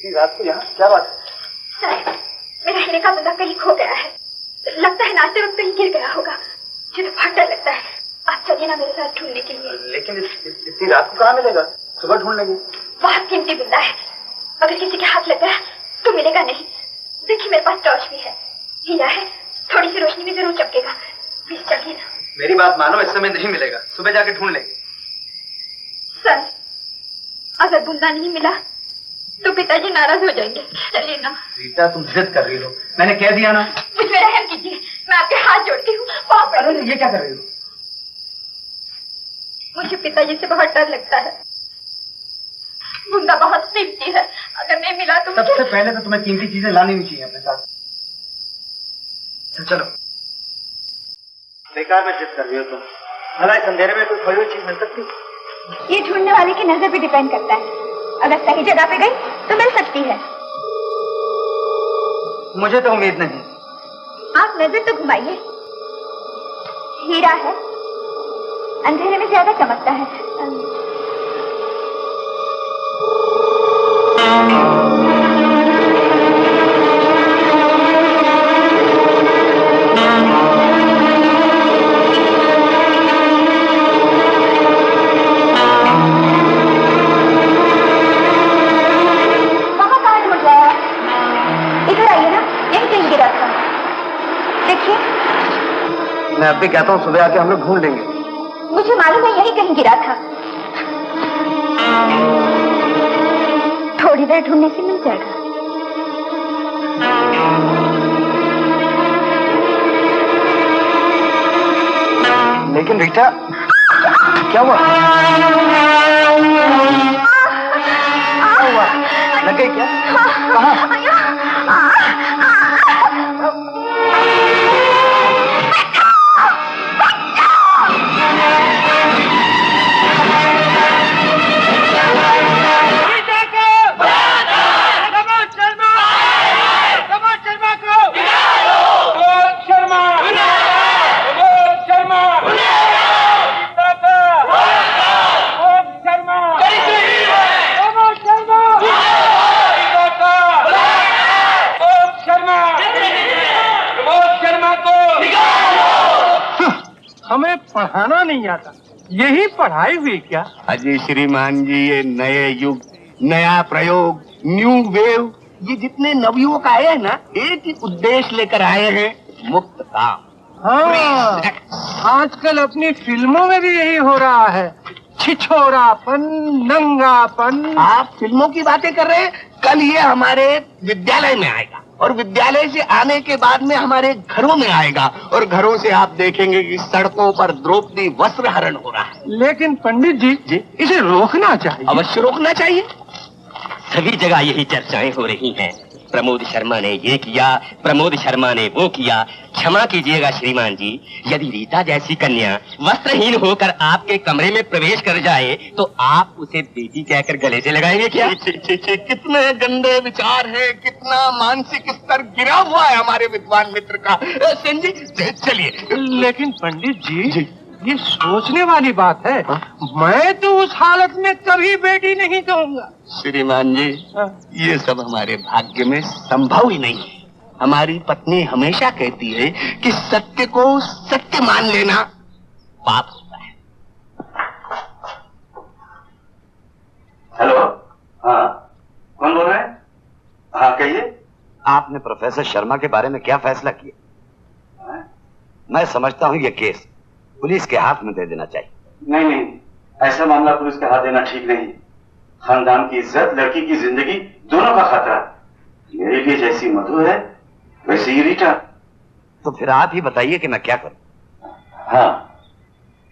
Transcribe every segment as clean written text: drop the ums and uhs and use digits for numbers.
रात को यहाँ क्या बात है? सर, मेरा हीरे का बंदा कहीं खो गया है। लगता है नाचते वक्त कहीं गिर गया होगा। मुझे तो बहुत डर लगता है। आप चलिए ना मेरे साथ ढूंढने के लिए। लेकिन इतनी रात को कहाँ मिलेगा? सुबह ढूंढ लेंगे। बहुत कीमती बंदा है, अगर किसी के हाथ लग गया तो मिलेगा नहीं। देखिए मेरे पास टॉर्च भी है, हीरा है, थोड़ी सी रोशनी में जरूर चमकेगा। प्लीज चलिए ना। मेरी बात मानो, इस समय नहीं मिलेगा, सुबह जाके ढूंढ लेंगे। सर, अगर बंदा नहीं मिला तो पिताजी नाराज हो जाएंगे। चलिए ना। रीता, तुम जिद कर रही हो, मैंने कह दिया ना। मुझ पे रहम कीजिए, मैं आपके हाथ जोड़ती हूँ। अरे ये क्या कर रही हो? मुझे पिताजी से बहुत डर लगता है। बुंदा बहुत कीमती है, अगर नहीं मिला तो सबसे पहले तो तुम्हें कीमती चीजें लानी नहीं चाहिए अपने साथ। चलो। बेकार में जिद कर रही हो तुम। भला इस अंधेरे में कोई खोई हुई चीज मिल सकती? ये ढूंढने वाले की नजर पे डिपेंड करता है। अगर सही जगह पे गई तो मिल सकती है। मुझे तो उम्मीद नहीं। आप नजर तो घुमाइए। हीरा है, अंधेरे में ज्यादा चमकता है। मैं अब भी कहता हूँ सुबह आके हम लोग ढूंढ लेंगे। मुझे मालूम है यही कहीं गिरा था। थोड़ी देर ढूंढने से मिल जाएगा। लेकिन रीटा, क्या हुआ? क्या हुआ? लग गई क्या? कहाँ? हमें पढ़ाना नहीं आता, यही पढ़ाई हुई क्या? अजय श्रीमान जी, ये नए युग, नया प्रयोग, न्यू वेव, ये जितने नवयुवक आए हैं ना, एक ही उद्देश्य लेकर आए हैं, मुक्त काम। हाँ, आजकल अपनी फिल्मों में भी यही हो रहा है, छिछोरापन, नंगापन। आप फिल्मों की बातें कर रहे हैं, कल ये हमारे विद्यालय में आएगा और विद्यालय से आने के बाद में हमारे घरों में आएगा और घरों से आप देखेंगे कि सड़कों पर द्रौपदी वस्त्र हरण हो रहा है। लेकिन पंडित जी, इसे रोकना चाहिए। अवश्य रोकना चाहिए। सभी जगह यही चर्चाएं हो रही हैं। प्रमोद शर्मा ने ये किया, प्रमोद शर्मा ने वो किया। क्षमा कीजिएगा श्रीमान जी, यदि रीता जैसी कन्या वस्त्रहीन होकर आपके कमरे में प्रवेश कर जाए तो आप उसे बेटी कहकर गले से लगाएंगे क्या? कितने गंदे विचार हैं, कितना मानसिक स्तर गिरा हुआ है हमारे विद्वान मित्र का। सेन जी चलिए। लेकिन पंडित जी, ये सोचने वाली बात है। मैं तो उस हालत में कभी बेटी नहीं कहूँगा। श्रीमान जी, ये सब हमारे भाग्य में संभव ही नहीं है। हमारी पत्नी हमेशा कहती है कि सत्य को सत्य मान लेना पाप होता है। हेलो, हाँ, कौन बोल रहे हैं? हाँ कहिए। आपने प्रोफेसर शर्मा के बारे में क्या फैसला किया? मैं समझता हूँ ये केस पुलिस के हाथ में दे देना चाहिए। नहीं, ऐसा मामला पुलिस के हाथ देना ठीक नहीं। खानदान की इज्जत, लड़की की जिंदगी, दोनों का खतरा। मेरे लिए जैसी मधु है वैसे ही रीटा। तो फिर आप ही बताइए कि मैं क्या करूं? हाँ,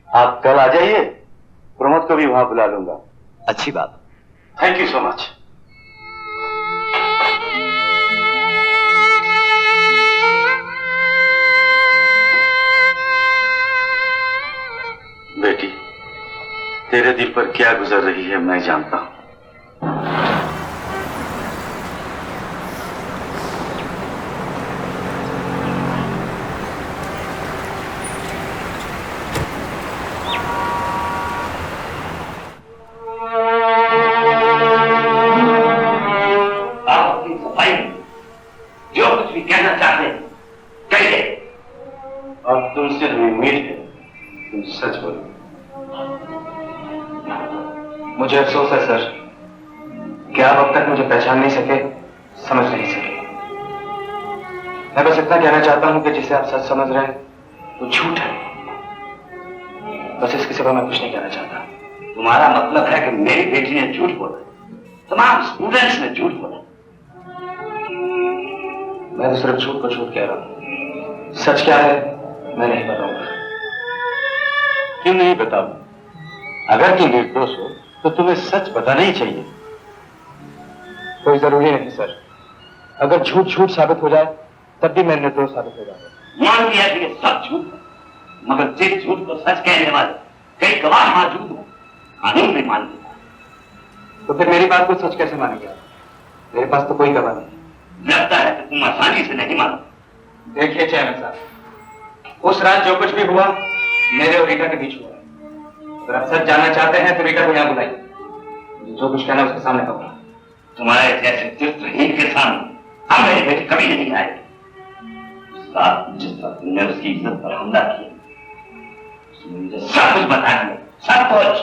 आप कल आ जाइए, प्रमोद को भी वहां बुला लूंगा। अच्छी बात। Thank you so much. बेटी, तेरे दिल पर क्या गुजर रही है मैं जानता हूं। तुमसे हमें उम्मीद है तुम सच बोलो। मुझे अफसोस है सर कि आप अब तक मुझे पहचान नहीं सके, समझ नहीं सके। मैं बस इतना कहना चाहता हूं कि जिसे आप सच समझ रहे हैं वो झूठ है। बस इसके सिवा मैं कुछ नहीं कहना चाहता। तुम्हारा मतलब है कि मेरी बेटी ने झूठ बोला, तमाम स्टूडेंट्स ने झूठ बोला? मैं तो सिर्फ झूठ को झूठ कह रहा हूं, सच क्या है मैं नहीं बताऊंगा। क्यों नहीं बताऊं? अगर तुम निर्दोष हो तो तुम्हें सच बताना ही चाहिए। कोई जरूरी नहीं सर, अगर झूठ झूठ साबित हो जाए तब भी मैं निर्दोष साबित हो जाऊंगा। मान लिया कि ये सब झूठ है, मगर जिस झूठ को सच कहने वाले कई गवाह मौजूद हो, कानून भी मान लिया। तो फिर मेरी बात को सच कैसे मानेंगे आप? मेरे पास तो कोई गवाह नहीं। लगता है कि तुम आसानी से नहीं मानो। देखिए चेयरमैन साहब, उस रात जो कुछ भी हुआ मेरे और रीटा के बीच हुआ। अगर आप सच जानना चाहते हैं तो रीटा को यहाँ बुलाइए, जो कुछ कहना उसके सामने कहूंगा। तुम्हारे जैसे चित्रहीन के सामने हम मेरी बेटी कभी नहीं आए। जिस पर तुमने उसकी इज्जत पर हमला किया, उसने मुझे सब कुछ बता दिया, सब कुछ।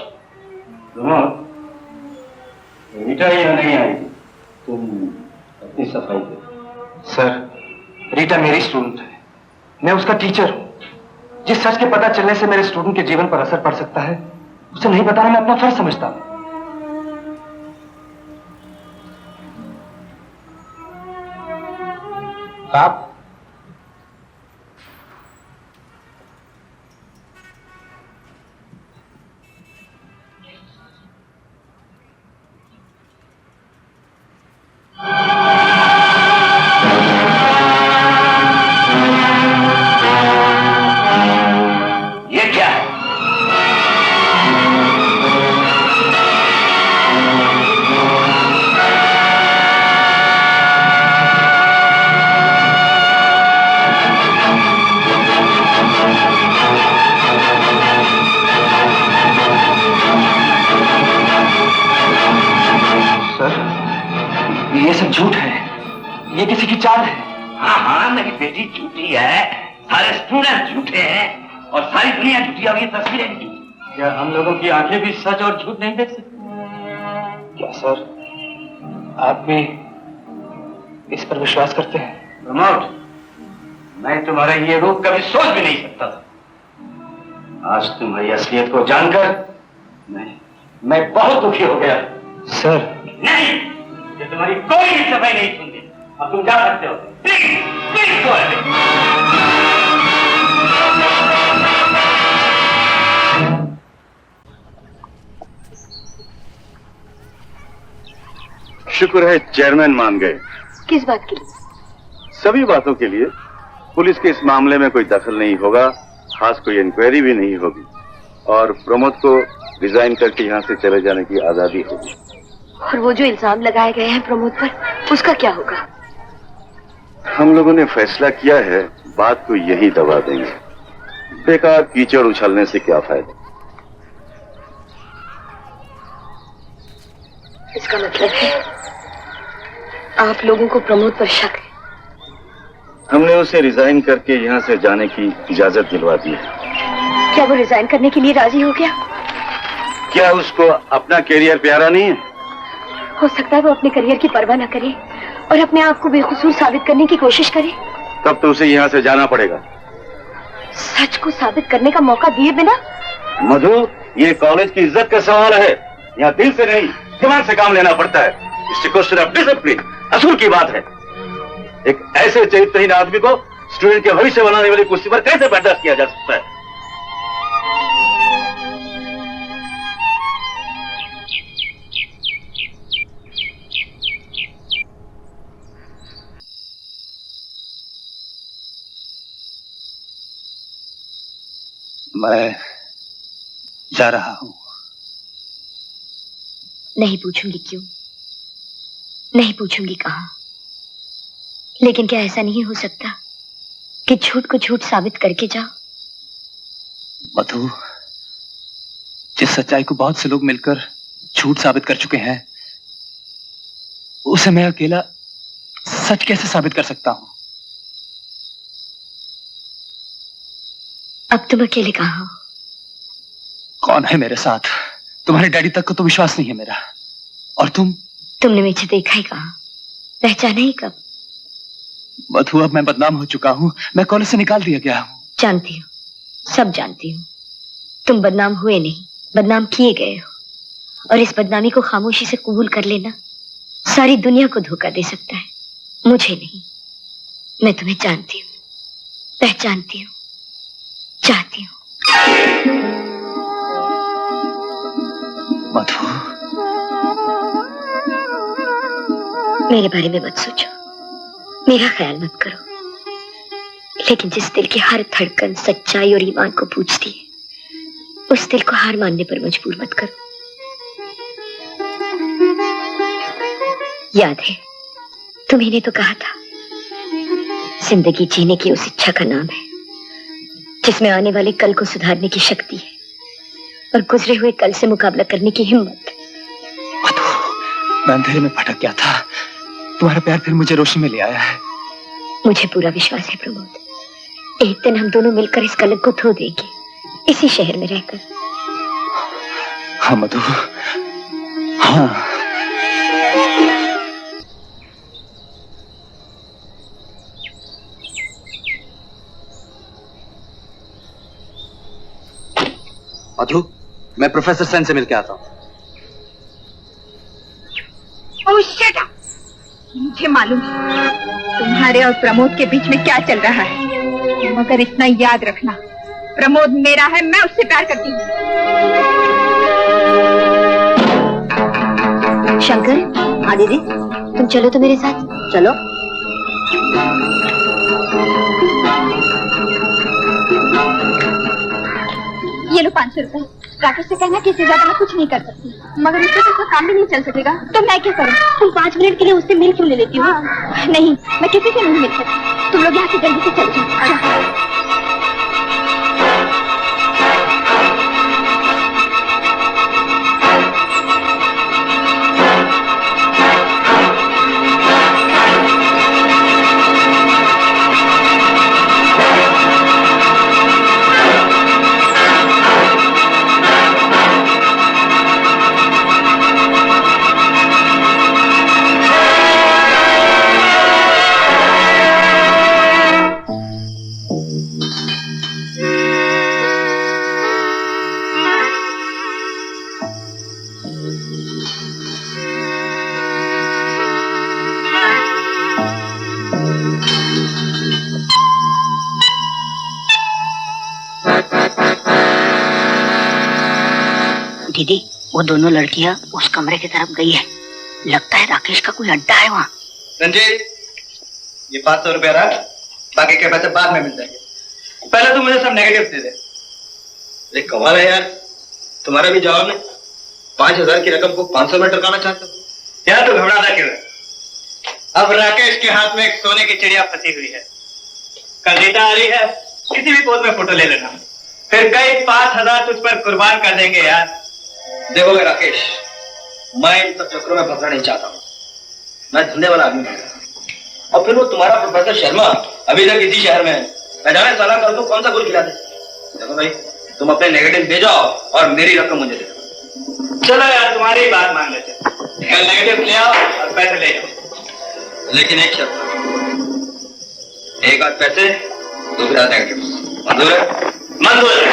रीटा यहाँ नहीं आई, तुम अपनी सफाई करो। सर, रीटा मेरी स्टूडेंट है, मैं उसका टीचर हूं। जिस सच के पता चलने से मेरे स्टूडेंट के जीवन पर असर पड़ सकता है उसे नहीं बताना मैं अपना फर्ज समझता हूं। आप ये सब झूठ है, ये किसी की चाल है। हाँ हाँ, मेरी बेटी झूठी है, सारे स्टूडेंट झूठे हैं और सारी दुनिया झूठी है। ये तस्वीरें भी झूठी। क्या हम लोगों की आंखें भी सच और झूठ नहीं देख सकती? क्या सर, आप भी इस पर विश्वास करते हैं? प्रमोद, मैं तुम्हारा ये रूप कभी सोच भी नहीं सकता था। आज तुम्हारी असलियत को जानकर मैं बहुत दुखी हो गया। सर, नहीं, ये तुम्हारी कोई भी सफाई नहीं सुनती। अब तुम जा सकते हो। Please please go ahead. शुक्र है चेयरमैन मान गए। किस बात के लिए? सभी बातों के लिए। पुलिस के इस मामले में कोई दखल नहीं होगा, खास कोई इंक्वायरी भी नहीं होगी और प्रमोद को रिजाइन करके यहाँ से चले जाने की आजादी होगी। और वो जो इल्जाम लगाए गए हैं प्रमोद पर, उसका क्या होगा? हम लोगों ने फैसला किया है, बात को यही दबा देंगे। बेकार कीचड़ उछलने से क्या फायदा। इसका मतलब है आप लोगों को प्रमोद पर शक है? हमने उसे रिजाइन करके यहाँ से जाने की इजाजत दिलवा दी है। क्या वो रिजाइन करने के लिए राजी हो गया? क्या उसको अपना कैरियर प्यारा नहीं है? हो सकता है वो अपने करियर की परवाह न करे और अपने आप को बेकसूर साबित करने की कोशिश करे। तब तो उसे यहाँ से जाना पड़ेगा। सच को साबित करने का मौका दिए बिना? मधु, ये कॉलेज की इज्जत का सवाल है। यहाँ दिल से नहीं, दिमाग से काम लेना पड़ता है। इससे क्वेश्चन ऑफ डिसिप्लिन, असूल की बात है। एक ऐसे चरित्रहीन आदमी को स्टूडेंट के भविष्य बनाने वाली कुर्सी पर कैसे बर्दाश्त किया जा सकता है? जा रहा हूं। नहीं पूछूंगी क्यों, नहीं पूछूंगी कहां, लेकिन क्या ऐसा नहीं हो सकता कि झूठ को झूठ साबित करके जाओ? मधु, जिस सच्चाई को बहुत से लोग मिलकर झूठ साबित कर चुके हैं, उसे मैं अकेला सच कैसे साबित कर सकता हूं? अब तुम अकेले कहां हो? कौन है मेरे साथ? तुम्हारे डैडी तक को तो विश्वास नहीं है मेरा। और तुमने मुझे देखा ही कहां, पहचाना ही कब? मधु, अब मैं बदनाम हो चुका हूं, मैं कॉलेज से निकाल दिया गया हूं। जानती हूँ, सब जानती हूँ। तुम बदनाम हुए नहीं, बदनाम किए गए हो। और इस बदनामी को खामोशी से कबूल कर लेना सारी दुनिया को धोखा दे सकता है, मुझे नहीं। मैं तुम्हें जानती हूँ, पहचानती हूँ, चाहती हूँ। मधु, मेरे बारे में मत सोचो, मेरा ख्याल मत करो, लेकिन जिस दिल की हर धड़कन सच्चाई और ईमान को पूछती है, उस दिल को हार मानने पर मजबूर मत करो। याद है, तुम्ही ने तो कहा था, जिंदगी जीने की उस इच्छा का नाम है जिसमें आने वाले कल को सुधारने की शक्ति है और गुजरे हुए कल से मुकाबला करने की हिम्मत। मधु, मैं अंधेरे में भटक गया था, तुम्हारा प्यार फिर मुझे रोशनी में ले आया है। मुझे पूरा विश्वास है प्रमोद, एक दिन हम दोनों मिलकर इस कलंक को धो देंगे, इसी शहर में रहकर। हाँ मधु, हाँ। मधु, मैं प्रोफेसर सेन से मिलके आता हूँ। ओह शट अप! मुझे मालूम है तुम्हारे और प्रमोद के बीच में क्या चल रहा है, मगर इतना याद रखना, प्रमोद मेरा है, मैं उससे प्यार करती हूँ। शंकर, हाँ दीदी, तुम चलो तो मेरे साथ। चलो। ये लो 500 रुपए। राकेश से कहना कि इससे ज्यादा मैं कुछ नहीं कर सकती, मगर इससे तो काम भी नहीं चल सकेगा। तो मैं क्या करूँ? तुम 5 मिनट के लिए उससे मिल क्यों ले लेती हो? नहीं, मैं किसी से नहीं मिल सकती। तुम लोग यहाँ से जल्दी से चल जाओ। दीदी, वो दोनों लड़कियां उस कमरे की तरफ गई है, लगता है राकेश का कोई अड्डा है वहाँ। रंजीत, ये 500 रुपया रख, बाकी के पैसे बाद में मिल जाएंगे। पहले तू मुझे सब नेगेटिव दे दे। देख कमाल है यार, तुम्हारा भी जवाब नहीं। 5000 की रकम को 500 में टरकाना चाहते हो यार? तू घबराता क्यों है? अब राकेश के हाथ में एक सोने की चिड़िया फंसी हुई है। कल रीता आ रही है, किसी भी पोज में फोटो ले लेना, फिर कई 5000 तुझ पर कुर्बान कर देंगे यार। देखोगे राकेश, मैं इन सब चक्करों में फंसना नहीं चाहता हूँ। मैं धंधे वाला आदमी हूँ। और फिर वो तुम्हारा प्रोफेसर शर्मा अभी तक इसी शहर में है। मैं जाने साला कर दूं, कौन सा गुल खिला दे। देखो भाई, तुम अपने नेगेटिव दे जाओ और मेरी रकम मुझे दे दो। चलो यार, तुम्हारी बात मान लेते। कल नेगेटिव ले आओ और पैसे ले जाओ, लेकिन एक शर्त, एक आध पैसे, दूसरा नेगेटिव। मंजूर है? मंजूर है।